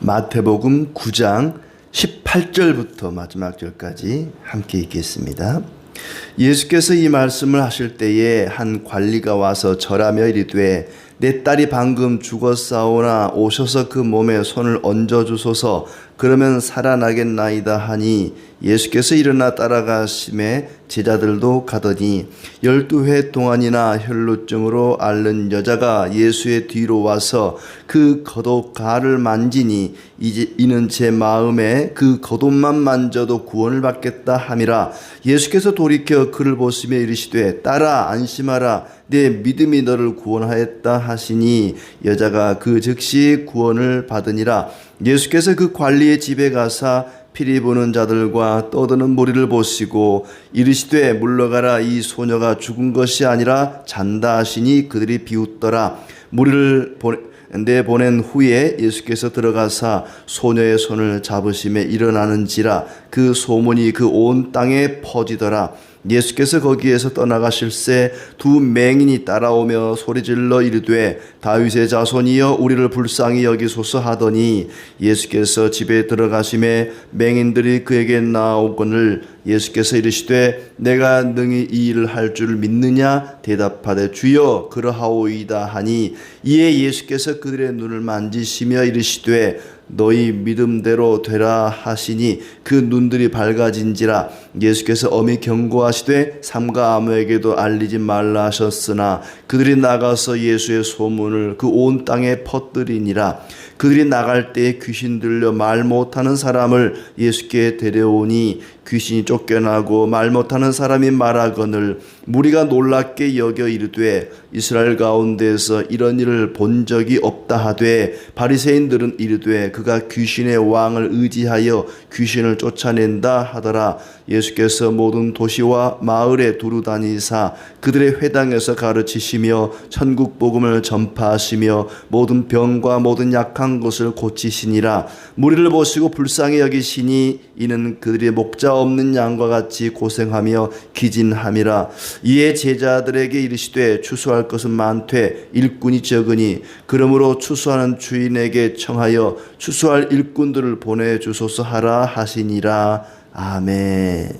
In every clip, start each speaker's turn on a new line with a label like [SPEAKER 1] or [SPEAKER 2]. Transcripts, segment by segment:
[SPEAKER 1] 마태복음 9장 18절부터 마지막 절까지 함께 읽겠습니다. 예수께서 이 말씀을 하실 때에 한 관리가 와서 절하며 이르되 내 딸이 방금 죽었사오나 오셔서 그 몸에 손을 얹어 주소서 그러면 살아나겠나이다 하니 예수께서 일어나 따라가심에 제자들도 가더니 12회 동안이나 혈루증으로 앓는 여자가 예수의 뒤로 와서 그 겉옷가를 만지니 이는 제 마음에 그 겉옷만 만져도 구원을 받겠다 함이라. 예수께서 돌이켜 그를 보시며 이르시되 딸아 안심하라 내 믿음이 너를 구원하였다 하시니 여자가 그 즉시 구원을 받으니라. 예수께서 그 관리의 집에 가사 피리 부는 자들과 떠드는 무리를 보시고 이르시되 물러가라 이 소녀가 죽은 것이 아니라 잔다 하시니 그들이 비웃더라. 무리를 내보낸 후에 예수께서 들어가사 소녀의 손을 잡으시며 일어나는지라 그 소문이 그 온 땅에 퍼지더라. 예수께서 거기에서 떠나가실새 두 맹인이 따라오며 소리질러 이르되 다윗의 자손이여 우리를 불쌍히 여기소서 하더니 예수께서 집에 들어가심에 맹인들이 그에게 나오거늘 예수께서 이르시되 내가 능히 이 일을 할 줄 믿느냐 대답하되 주여 그러하오이다 하니 이에 예수께서 그들의 눈을 만지시며 이르시되 너희 믿음대로 되라 하시니 그 눈들이 밝아진지라. 예수께서 엄히 경고하시되 삼가 아무에게도 알리지 말라 하셨으나 그들이 나가서 예수의 소문을 그 온 땅에 퍼뜨리니라. 그들이 나갈 때에 귀신 들려 말 못하는 사람을 예수께 데려오니 귀신이 쫓겨나고 말 못하는 사람이 말하거늘 무리가 놀랍게 여겨 이르되 이스라엘 가운데서 이런 일을 본 적이 없다 하되 바리새인들은 이르되 그가 귀신의 왕을 의지하여 귀신을 쫓아낸다 하더라. 예수께서 모든 도시와 마을에 두루 다니사 그들의 회당에서 가르치시며 천국 복음을 전파하시며 모든 병과 모든 약한 것을 고치시니라. 무리를 보시고 불쌍히 여기시니 이는 그들의 목자 없는 양과 같이 고생하며 기진함이라. 이에 제자들에게 이르시되 추수할 것은 많되 일꾼이 적으니 그러므로 추수하는 주인에게 청하여 추수할 일꾼들을 보내주소서 하라 하시니라. 아멘.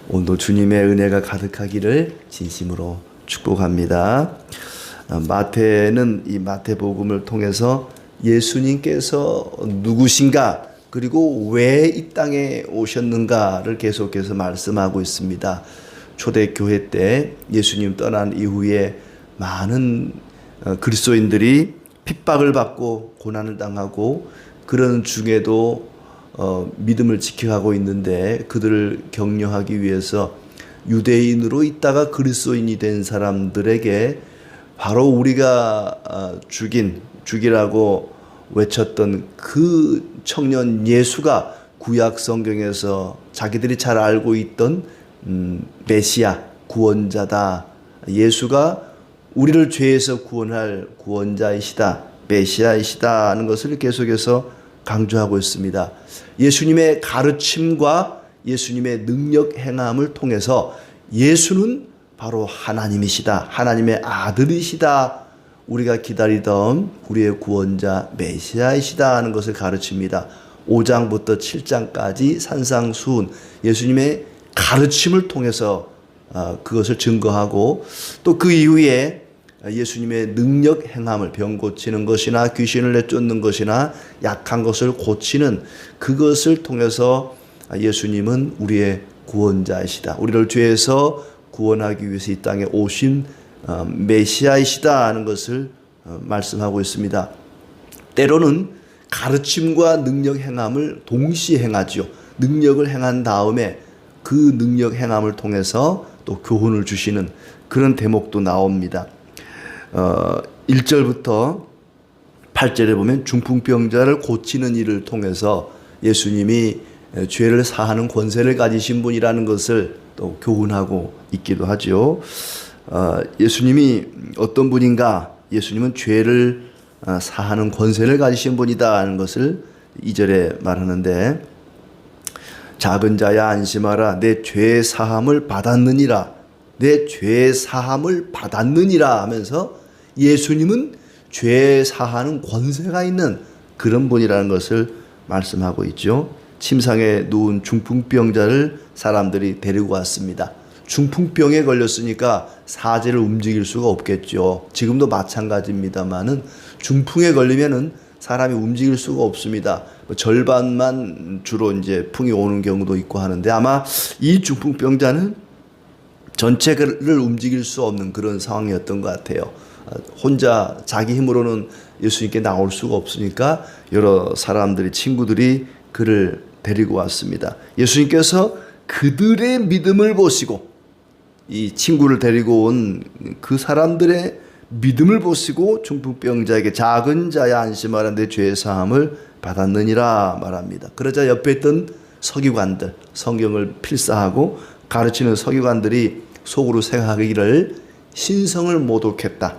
[SPEAKER 1] 오늘도 주님의 은혜가 가득하기를 진심으로 축복합니다. 마태는 이 마태복음을 통해서 예수님께서 누구신가 그리고 왜 이 땅에 오셨는가를 계속해서 말씀하고 있습니다. 초대교회 때 예수님 떠난 이후에 많은 그리스도인들이 핍박을 받고 고난을 당하고 그런 중에도 믿음을 지켜가고 있는데 그들을 격려하기 위해서 유대인으로 있다가 그리스도인이 된 사람들에게 바로 우리가 죽이라고 외쳤던 그 청년 예수가 구약 성경에서 자기들이 잘 알고 있던 메시아 구원자다. 예수가 우리를 죄에서 구원할 구원자이시다. 메시아이시다 하는 것을 계속해서 강조하고 있습니다. 예수님의 가르침과 예수님의 능력 행함을 통해서 예수는 바로 하나님이시다. 하나님의 아들이시다. 우리가 기다리던 우리의 구원자 메시아이시다 하는 것을 가르칩니다. 5장부터 7장까지 산상수훈 예수님의 가르침을 통해서 그것을 증거하고 또 그 이후에 예수님의 능력 행함을 병 고치는 것이나 귀신을 내쫓는 것이나 약한 것을 고치는 그것을 통해서 예수님은 우리의 구원자이시다. 우리를 죄에서 구원하기 위해서 이 땅에 오신 메시아이시다 하는 것을 말씀하고 있습니다. 때로는 가르침과 능력 행함을 동시에 행하죠. 능력을 행한 다음에 그 능력 행함을 통해서 또 교훈을 주시는 그런 대목도 나옵니다. 1절부터 8절에 보면 중풍병자를 고치는 일을 통해서 예수님이 죄를 사하는 권세를 가지신 분이라는 것을 또 교훈하고 있기도 하죠. 예수님이 어떤 분인가? 예수님은 죄를 사하는 권세를 가지신 분이다 하는 것을 2절에 말하는데 작은 자야 안심하라 내 죄 사함을 받았느니라. 내 죄 사함을 받았느니라 하면서 예수님은 죄 사하는 권세가 있는 그런 분이라는 것을 말씀하고 있죠. 침상에 누운 중풍병자를 사람들이 데리고 왔습니다. 중풍병에 걸렸으니까 사지를 움직일 수가 없겠죠. 지금도 마찬가지입니다만은 중풍에 걸리면은 사람이 움직일 수가 없습니다. 절반만 주로 이제 풍이 오는 경우도 있고 하는데 아마 이 중풍병자는 전체를 움직일 수 없는 그런 상황이었던 것 같아요. 혼자 자기 힘으로는 예수님께 나올 수가 없으니까 여러 사람들이 친구들이 그를 데리고 왔습니다. 예수님께서 그들의 믿음을 보시고 이 친구를 데리고 온 그 사람들의 믿음을 보시고 중풍병자에게 작은 자야 안심하라 내 죄의 사함을 받았느니라 말합니다. 그러자 옆에 있던 서기관들, 성경을 필사하고 가르치는 서기관들이 속으로 생각하기를 신성을 모독했다.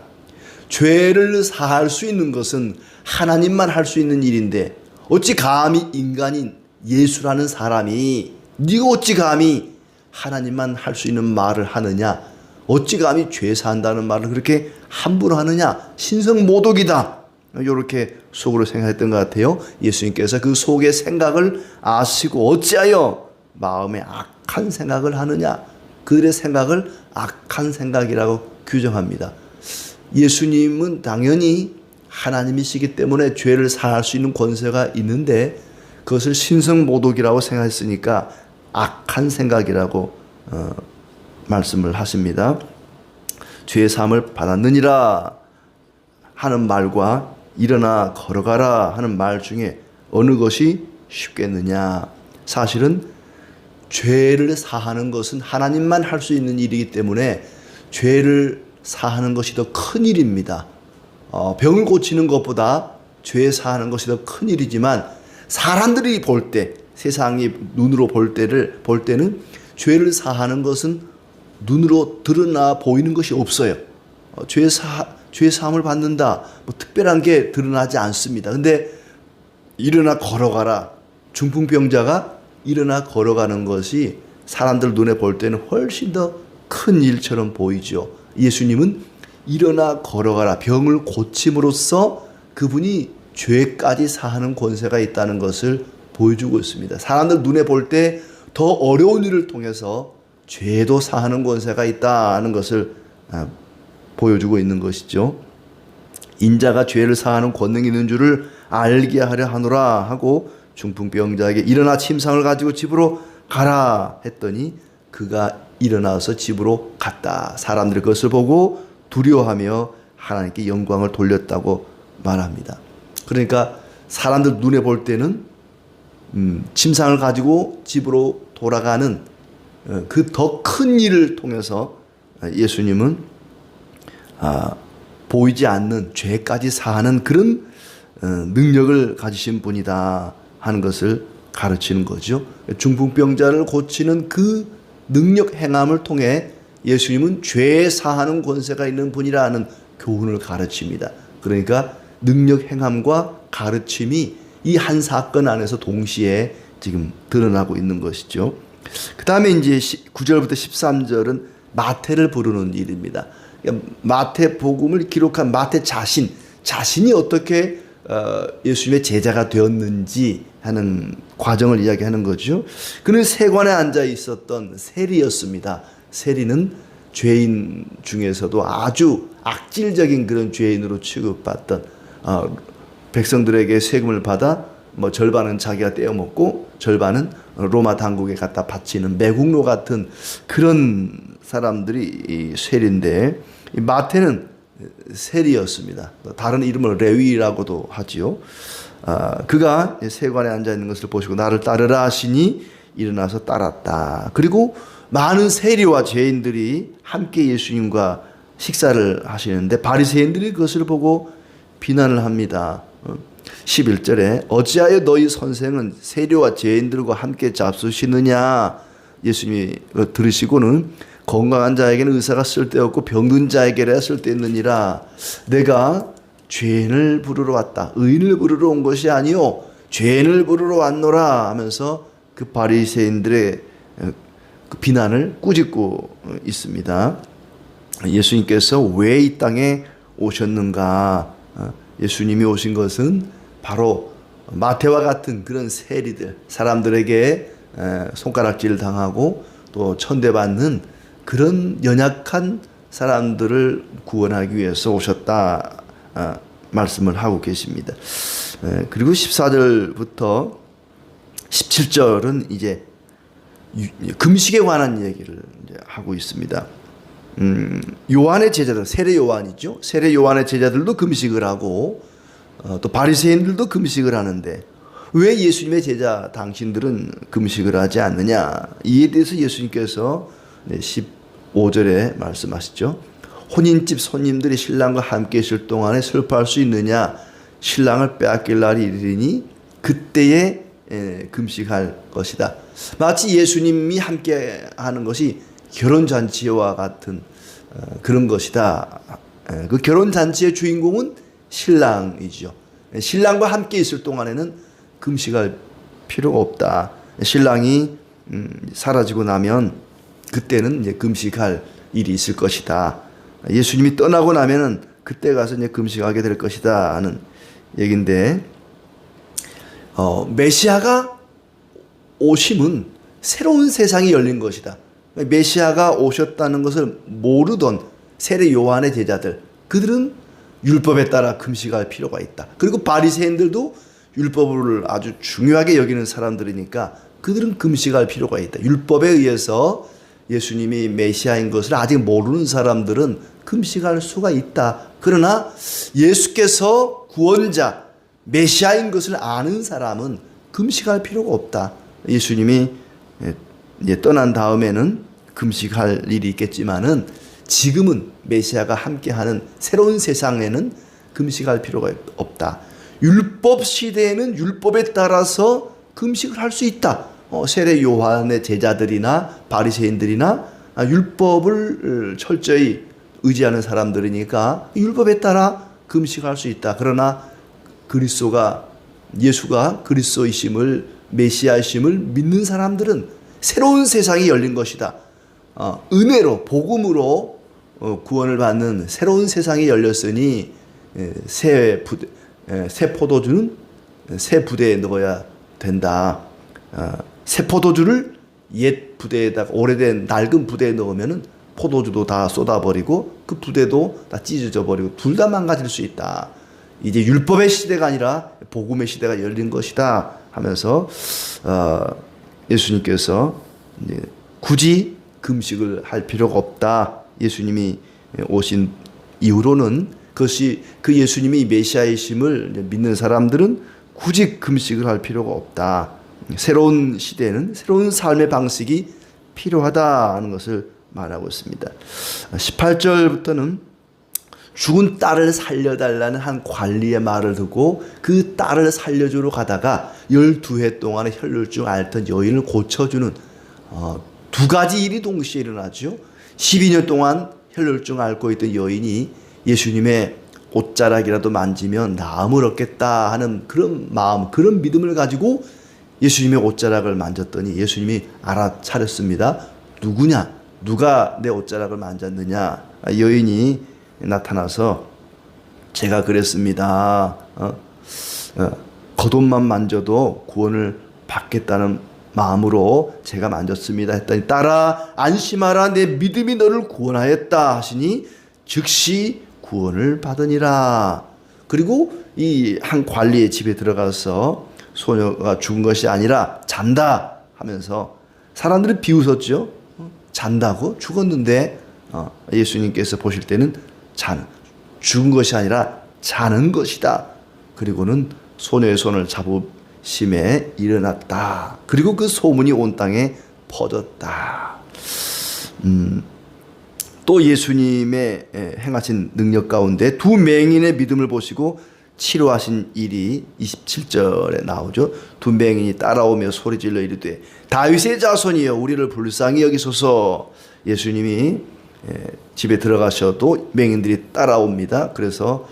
[SPEAKER 1] 죄를 사할 수 있는 것은 하나님만 할 수 있는 일인데 어찌 감히 인간인 예수라는 사람이 네가 어찌 감히 하나님만 할 수 있는 말을 하느냐, 어찌 감히 죄 사한다는 말을 그렇게 함부로 하느냐, 신성 모독이다, 이렇게 속으로 생각했던 것 같아요. 예수님께서 그 속의 생각을 아시고 어찌하여 마음에 악한 생각을 하느냐, 그들의 생각을 악한 생각이라고 규정합니다. 예수님은 당연히 하나님이시기 때문에 죄를 사할 수 있는 권세가 있는데 그것을 신성모독이라고 생각했으니까 악한 생각이라고 말씀을 하십니다. 죄의 사함을 받았느니라 하는 말과 일어나 걸어가라 하는 말 중에 어느 것이 쉽겠느냐. 사실은 죄를 사하는 것은 하나님만 할 수 있는 일이기 때문에 죄를 사하는 것이 더 큰 일입니다. 병을 고치는 것보다 죄 사하는 것이 더 큰 일이지만 사람들이 볼 때, 세상이 눈으로 볼 때는 죄를 사하는 것은 눈으로 드러나 보이는 것이 없어요. 죄 사함을 받는다, 뭐 특별한 게 드러나지 않습니다. 근데 일어나 걸어가라, 중풍병자가 일어나 걸어가는 것이 사람들 눈에 볼 때는 훨씬 더 큰 일처럼 보이죠. 예수님은 일어나 걸어가라, 병을 고침으로써 그분이 죄까지 사하는 권세가 있다는 것을 보여주고 있습니다. 사람들 눈에 볼 때 더 어려운 일을 통해서 죄도 사하는 권세가 있다는 것을 보여주고 있는 것이죠. 인자가 죄를 사하는 권능이 있는 줄을 알게 하려 하노라 하고 중풍병자에게 일어나 침상을 가지고 집으로 가라 했더니 그가 일어나서 집으로 갔다. 사람들이 그것을 보고 두려워하며 하나님께 영광을 돌렸다고 말합니다. 그러니까 사람들 눈에 볼 때는 침상을 가지고 집으로 돌아가는 그 더 큰 일을 통해서 예수님은 보이지 않는 죄까지 사하는 그런 능력을 가지신 분이다 하는 것을 가르치는 거죠. 중풍병자를 고치는 그 능력 행함을 통해 예수님은 죄 사하는 권세가 있는 분이라는 교훈을 가르칩니다. 그러니까 능력 행함과 가르침이 이 한 사건 안에서 동시에 지금 드러나고 있는 것이죠. 그 다음에 이제 9절부터 13절은 마태를 부르는 일입니다. 마태 복음을 기록한 마태 자신이 어떻게 예수님의 제자가 되었는지 하는 과정을 이야기하는 거죠. 그는 세관에 앉아 있었던 세리였습니다. 세리는 죄인 중에서도 아주 악질적인 그런 죄인으로 취급받던, 백성들에게 세금을 받아 뭐 절반은 자기가 떼어먹고 절반은 로마 당국에 갖다 바치는 매국노 같은 그런 사람들이 이 세리인데, 이 마태는 세리였습니다. 다른 이름을 레위라고도 하지요. 그가 세관에 앉아 있는 것을 보시고 나를 따르라 하시니 일어나서 따랐다. 그리고 많은 세리와 죄인들이 함께 예수님과 식사를 하시는데 바리새인들이 그것을 보고 비난을 합니다. 11절에 어찌하여 너희 선생은 세리와 죄인들과 함께 잡수시느냐. 예수님이 들으시고는 건강한 자에게는 의사가 쓸데없고 병든 자에게라 쓸데있느니라. 내가 죄인을 부르러 왔다, 의인을 부르러 온 것이 아니요 죄인을 부르러 왔노라 하면서 그 바리새인들의 그 비난을 꾸짖고 있습니다. 예수님께서 왜 이 땅에 오셨는가? 예수님이 오신 것은 바로 마태와 같은 그런 세리들, 사람들에게 손가락질 당하고 또 천대받는 그런 연약한 사람들을 구원하기 위해서 오셨다 말씀을 하고 계십니다. 그리고 14절부터 17절은 이제 금식에 관한 얘기를 이제 하고 있습니다. 요한의 제자들, 세례 요한이죠. 세례 요한의 제자들도 금식을 하고 또 바리새인들도 금식을 하는데 왜 예수님의 제자 당신들은 금식을 하지 않느냐? 이에 대해서 예수님께서 15절에 말씀하시죠. 혼인집 손님들이 신랑과 함께 있을 동안에 슬퍼할 수 있느냐? 신랑을 빼앗길 날이 이르리니 그때에 금식할 것이다. 마치 예수님이 함께 하는 것이 결혼잔치와 같은 그런 것이다. 그 결혼잔치의 주인공은 신랑이죠. 신랑과 함께 있을 동안에는 금식할 필요가 없다. 신랑이 사라지고 나면 그때는 이제 금식할 일이 있을 것이다. 예수님이 떠나고 나면은 그때 가서 이제 금식하게 될 것이다 하는 얘기인데, 메시아가 오심은 새로운 세상이 열린 것이다. 메시아가 오셨다는 것을 모르던 세례 요한의 제자들, 그들은 율법에 따라 금식할 필요가 있다. 그리고 바리새인들도 율법을 아주 중요하게 여기는 사람들이니까 그들은 금식할 필요가 있다. 율법에 의해서 예수님이 메시아인 것을 아직 모르는 사람들은 금식할 수가 있다. 그러나 예수께서 구원자, 메시아인 것을 아는 사람은 금식할 필요가 없다. 예수님이 떠난 다음에는 금식할 일이 있겠지만은 지금은 메시아가 함께하는 새로운 세상에는 금식할 필요가 없다. 율법 시대에는 율법에 따라서 금식을 할 수 있다. 세례 요한의 제자들이나 바리새인들이나 율법을 철저히 의지하는 사람들이니까 율법에 따라 금식할 수 있다. 그러나 예수가 그리스도이심을, 메시아이심을 믿는 사람들은 새로운 세상이 열린 것이다. 은혜로, 복음으로 구원을 받는 새로운 세상이 열렸으니 새 포도주는 새 부대에 넣어야 된다. 새 포도주를 옛 부대에다가, 오래된 낡은 부대에 넣으면은 포도주도 다 쏟아버리고 그 부대도 다 찢어져 버리고 둘 다 망가질 수 있다. 이제 율법의 시대가 아니라 복음의 시대가 열린 것이다 하면서 예수님께서 이제 굳이 금식을 할 필요가 없다. 예수님이 오신 이후로는 그것이 그 예수님이 메시아이심을 믿는 사람들은 굳이 금식을 할 필요가 없다. 새로운 시대는 새로운 삶의 방식이 필요하다 하는 것을 말하고 있습니다. 18절부터는 죽은 딸을 살려달라는 한 관리의 말을 듣고 그 딸을 살려주러 가다가 12해 동안의 혈루증 앓던 여인을 고쳐주는 두 가지 일이 동시에 일어나죠. 12년 동안 혈루증 앓고 있던 여인이 예수님의 옷자락이라도 만지면 나음을 얻겠다 하는 그런 마음, 그런 믿음을 가지고 예수님의 옷자락을 만졌더니 예수님이 알아차렸습니다. 누구냐? 누가 내 옷자락을 만졌느냐? 여인이 나타나서 제가 그랬습니다. 겉옷만 만져도 구원을 받겠다는 마음으로 제가 만졌습니다 했더니 딸아 안심하라 내 믿음이 너를 구원하였다 하시니 즉시 구원을 받으니라. 그리고 이 한 관리의 집에 들어가서 소녀가 죽은 것이 아니라 잔다 하면서 사람들이 비웃었죠. 잔다고? 죽었는데 예수님께서 보실 때는 죽은 것이 아니라 자는 것이다. 그리고는 소녀의 손을 잡으심에 일어났다. 그리고 그 소문이 온 땅에 퍼졌다. 또 예수님의 행하신 능력 가운데 두 맹인의 믿음을 보시고 치료하신 일이 27절에 나오죠. 두 맹인이 따라오며 소리질러 이르되 다윗의 자손이여 우리를 불쌍히 여기소서. 예수님이 집에 들어가셔도 맹인들이 따라옵니다. 그래서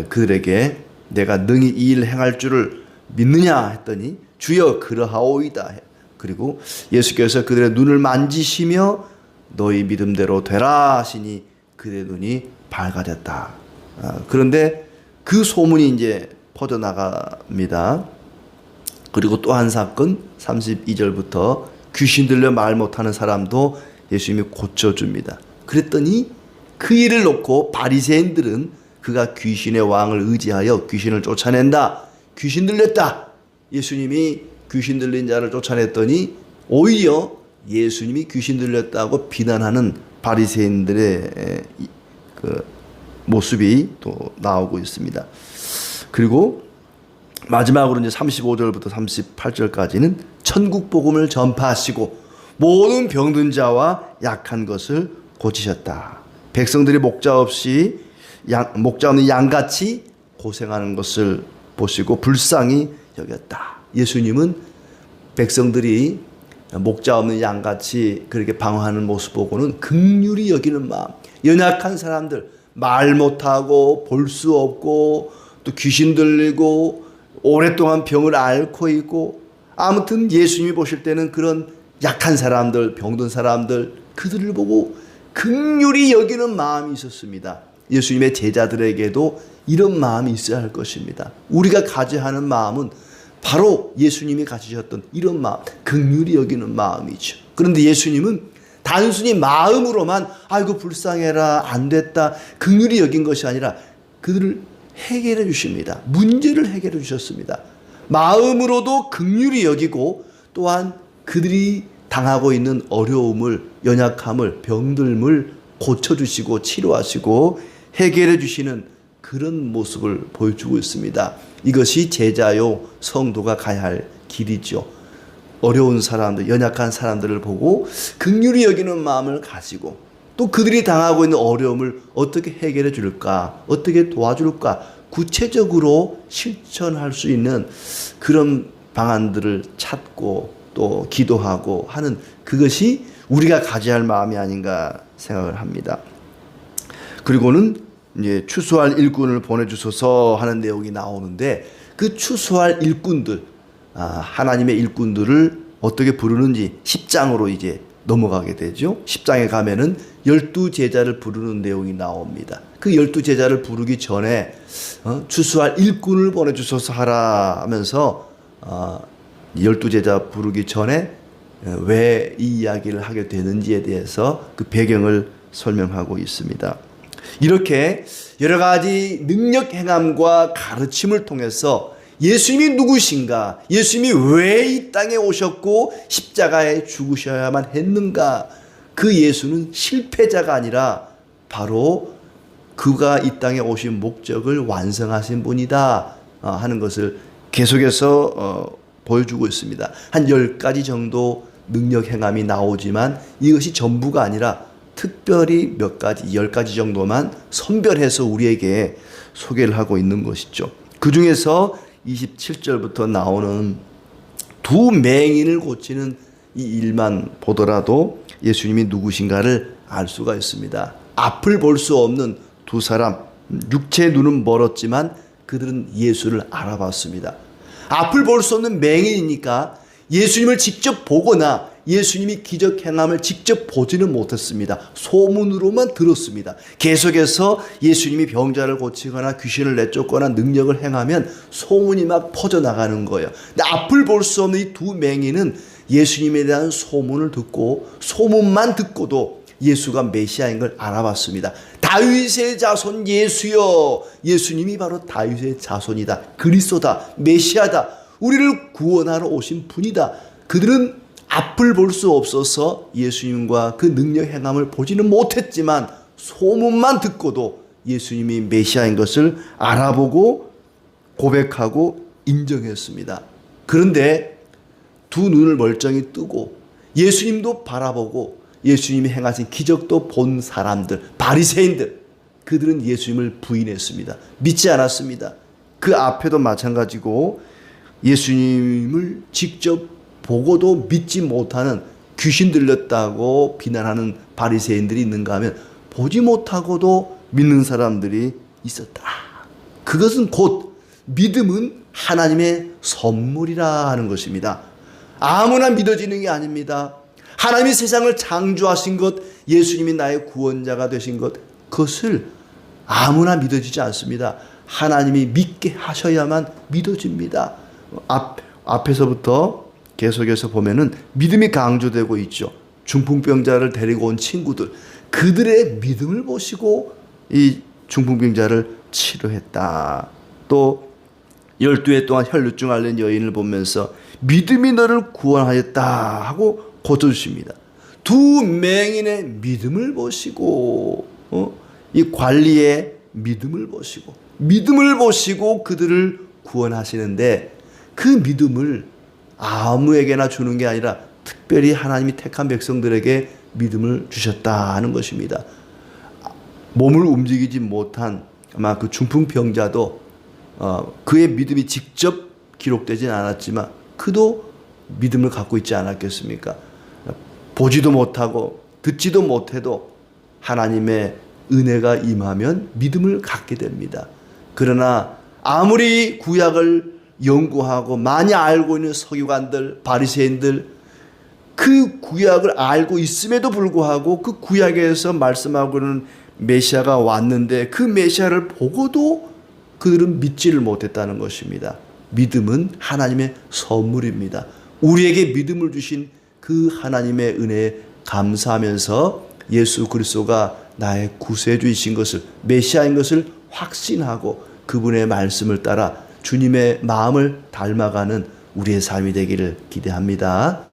[SPEAKER 1] 그들에게 내가 능히 이 일 행할 줄을 믿느냐 했더니 주여 그러하오이다. 그리고 예수께서 그들의 눈을 만지시며 너희 믿음대로 되라 하시니 그들의 눈이 밝아졌다. 그런데 그 소문이 이제 퍼져나갑니다. 그리고 또 한 사건 32절부터 귀신 들려 말 못하는 사람도 예수님이 고쳐줍니다. 그랬더니 그 일을 놓고 바리새인들은 그가 귀신의 왕을 의지하여 귀신을 쫓아낸다. 귀신 들렸다. 예수님이 귀신 들린 자를 쫓아냈더니 오히려 예수님이 귀신 들렸다고 비난하는 바리새인들의 그 모습이 또 나오고 있습니다. 그리고 마지막으로 이제 35절부터 38절까지는 천국 복음을 전파하시고 모든 병든 자와 약한 것을 고치셨다. 백성들이 목자 없는 양같이 고생하는 것을 보시고 불쌍히 여겼다. 예수님은 백성들이 목자 없는 양같이 그렇게 방황하는 모습 보고는 긍휼히 여기는 마음, 연약한 사람들, 말 못하고 볼 수 없고 또 귀신 들리고 오랫동안 병을 앓고 있고, 아무튼 예수님이 보실 때는 그런 약한 사람들, 병든 사람들, 그들을 보고 긍휼히 여기는 마음이 있었습니다. 예수님의 제자들에게도 이런 마음이 있어야 할 것입니다. 우리가 가져야 하는 마음은 바로 예수님이 가지셨던 이런 마음, 긍휼히 여기는 마음이죠. 그런데 예수님은 단순히 마음으로만 아이고 불쌍해라, 안 됐다, 긍휼히 여긴 것이 아니라 그들을 해결해 주십니다. 문제를 해결해 주셨습니다. 마음으로도 긍휼히 여기고 또한 그들이 당하고 있는 어려움을, 연약함을, 병듦을 고쳐주시고 치료하시고 해결해 주시는 그런 모습을 보여주고 있습니다. 이것이 제자요 성도가 가야 할 길이죠. 어려운 사람들, 연약한 사람들을 보고 긍휼히 여기는 마음을 가지고 또 그들이 당하고 있는 어려움을 어떻게 해결해 줄까, 어떻게 도와줄까, 구체적으로 실천할 수 있는 그런 방안들을 찾고 또 기도하고 하는, 그것이 우리가 가져야 할 마음이 아닌가 생각을 합니다. 그리고는 이제 추수할 일꾼을 보내주소서 하는 내용이 나오는데, 그 추수할 일꾼들, 하나님의 일꾼들을 어떻게 부르는지 10장으로 이제 넘어가게 되죠. 10장에 가면은 12제자를 부르는 내용이 나옵니다. 그 12제자를 부르기 전에 추수할 일꾼을 보내주소서 하라 하면서 12제자 부르기 전에 왜 이 이야기를 하게 되는지에 대해서 그 배경을 설명하고 있습니다. 이렇게 여러 가지 능력 행함과 가르침을 통해서 예수님이 누구신가, 예수님이 왜 이 땅에 오셨고 십자가에 죽으셔야만 했는가, 그 예수는 실패자가 아니라 바로 그가 이 땅에 오신 목적을 완성하신 분이다 하는 것을 계속해서 보여주고 있습니다. 한 10가지 정도 능력 행함이 나오지만 이것이 전부가 아니라 특별히 몇 가지, 10가지 정도만 선별해서 우리에게 소개를 하고 있는 것이죠. 그 중에서 27절부터 나오는 두 맹인을 고치는 이 일만 보더라도 예수님이 누구신가를 알 수가 있습니다. 앞을 볼 수 없는 두 사람, 육체의 눈은 멀었지만 그들은 예수를 알아봤습니다. 앞을 볼 수 없는 맹인이니까 예수님을 직접 보거나 예수님이 기적 행함을 직접 보지는 못했습니다. 소문으로만 들었습니다. 계속해서 예수님이 병자를 고치거나 귀신을 내쫓거나 능력을 행하면 소문이 막 퍼져나가는 거예요. 근데 앞을 볼 수 없는 이 두 맹인은 예수님에 대한 소문을 듣고, 소문만 듣고도 예수가 메시아인 걸 알아봤습니다. 다윗의 자손 예수여, 예수님이 바로 다윗의 자손이다, 그리스도다, 메시아다, 우리를 구원하러 오신 분이다. 그들은 앞을 볼 수 없어서 예수님과 그 능력 행함을 보지는 못했지만 소문만 듣고도 예수님이 메시아인 것을 알아보고 고백하고 인정했습니다. 그런데 두 눈을 멀쩡히 뜨고 예수님도 바라보고 예수님이 행하신 기적도 본 사람들, 바리새인들, 그들은 예수님을 부인했습니다. 믿지 않았습니다. 그 앞에도 마찬가지고 예수님을 직접 보고도 믿지 못하는, 귀신 들렸다고 비난하는 바리새인들이 있는가 하면 보지 못하고도 믿는 사람들이 있었다. 그것은 곧 믿음은 하나님의 선물이라 하는 것입니다. 아무나 믿어지는 게 아닙니다. 하나님이 세상을 창조하신 것, 예수님이 나의 구원자가 되신 것, 그것을 아무나 믿어지지 않습니다. 하나님이 믿게 하셔야만 믿어집니다. 앞에서부터 계속해서 보면은 믿음이 강조되고 있죠. 중풍병자를 데리고 온 친구들, 그들의 믿음을 보시고 이 중풍병자를 치료했다. 또 12해 동안 혈루증 앓는 여인을 보면서 믿음이 너를 구원하였다 하고 고쳐주십니다. 두 맹인의 믿음을 보시고 이 관리의 믿음을 보시고 그들을 구원하시는데, 그 믿음을 아무에게나 주는 게 아니라 특별히 하나님이 택한 백성들에게 믿음을 주셨다 하는 것입니다. 몸을 움직이지 못한 아마 그 중풍병자도 그의 믿음이 직접 기록되진 않았지만 그도 믿음을 갖고 있지 않았겠습니까? 보지도 못하고 듣지도 못해도 하나님의 은혜가 임하면 믿음을 갖게 됩니다. 그러나 아무리 구약을 연구하고 많이 알고 있는 서기관들, 바리새인들, 그 구약을 알고 있음에도 불구하고 그 구약에서 말씀하고는 메시아가 왔는데 그 메시아를 보고도 그들은 믿지를 못했다는 것입니다. 믿음은 하나님의 선물입니다. 우리에게 믿음을 주신 그 하나님의 은혜에 감사하면서 예수 그리스도가 나의 구세주이신 것을, 메시아인 것을 확신하고 그분의 말씀을 따라 주님의 마음을 닮아가는 우리의 삶이 되기를 기대합니다.